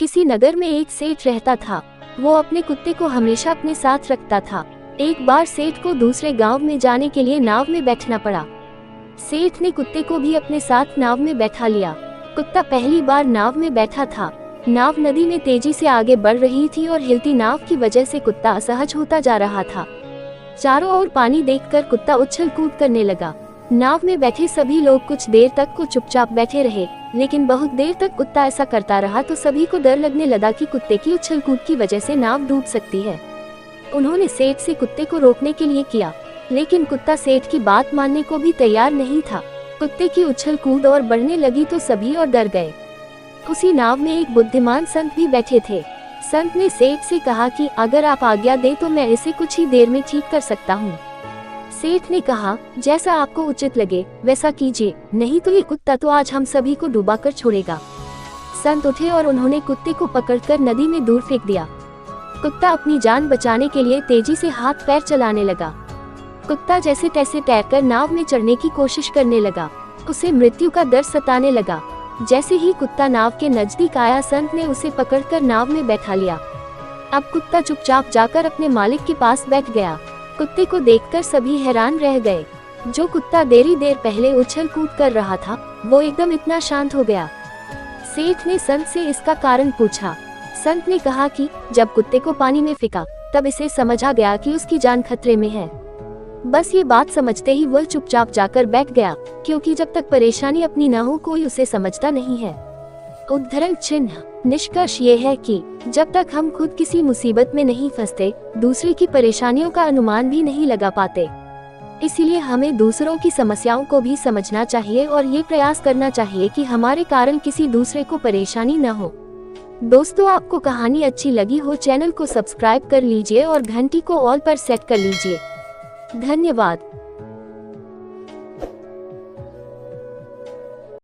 किसी नगर में एक सेठ रहता था। वो अपने कुत्ते को हमेशा अपने साथ रखता था। एक बार सेठ को दूसरे गांव में जाने के लिए नाव में बैठना पड़ा। सेठ ने कुत्ते को भी अपने साथ नाव में बैठा लिया। कुत्ता पहली बार नाव में बैठा था। नाव नदी में तेजी से आगे बढ़ रही थी और हिलती नाव की वजह से कुत्ता असहज होता जा रहा था। चारों ओर पानी देखकर कुत्ता उछल कूद करने लगा। नाव में बैठे सभी लोग कुछ देर तक को चुपचाप बैठे रहे, लेकिन बहुत देर तक कुत्ता ऐसा करता रहा तो सभी को डर लगने लगा कि कुत्ते की उछल कूद की वजह से नाव डूब सकती है। उन्होंने सेठ से कुत्ते को रोकने के लिए किया, लेकिन कुत्ता सेठ की बात मानने को भी तैयार नहीं था। कुत्ते की उछल कूद और बढ़ने लगी तो सभी और डर गए। उसी नाव में एक बुद्धिमान संत भी बैठे थे। संत ने सेठ से कहा कि अगर आप आज्ञा दें तो मैं इसे कुछ ही देर में ठीक कर सकता हूँ। सेठ ने कहा, जैसा आपको उचित लगे वैसा कीजिए, नहीं तो ये कुत्ता तो आज हम सभी को डुबा कर छोड़ेगा। संत उठे और उन्होंने कुत्ते को पकड़कर नदी में दूर फेंक दिया। कुत्ता अपनी जान बचाने के लिए तेजी से हाथ पैर चलाने लगा। कुत्ता जैसे तैसे तैरकर नाव में चढ़ने की कोशिश करने लगा। उसे मृत्यु का डर सताने लगा। जैसे ही कुत्ता नाव के नजदीक आया, संत ने उसे पकड़कर नाव में बैठा लिया। अब कुत्ता चुपचाप जाकर अपने मालिक के पास बैठ गया। कुत्ते को देखकर सभी हैरान रह गए। जो कुत्ता देर पहले उछल कूद कर रहा था, वो एकदम इतना शांत हो गया। सेठ ने संत से इसका कारण पूछा। संत ने कहा कि जब कुत्ते को पानी में फेंका तब इसे समझ आ गया कि उसकी जान खतरे में है। बस ये बात समझते ही वह चुपचाप जाकर बैठ गया, क्योंकि जब तक परेशानी अपनी न हो कोई उसे समझता नहीं है। उद्धरण चिन्ह। निष्कर्ष ये है कि जब तक हम खुद किसी मुसीबत में नहीं फंसते, दूसरे की परेशानियों का अनुमान भी नहीं लगा पाते। इसीलिए हमें दूसरों की समस्याओं को भी समझना चाहिए और ये प्रयास करना चाहिए कि हमारे कारण किसी दूसरे को परेशानी न हो। दोस्तों, आपको कहानी अच्छी लगी हो चैनल को सब्सक्राइब कर लीजिए और घंटी को ऑल पर सेट कर लीजिए। धन्यवाद।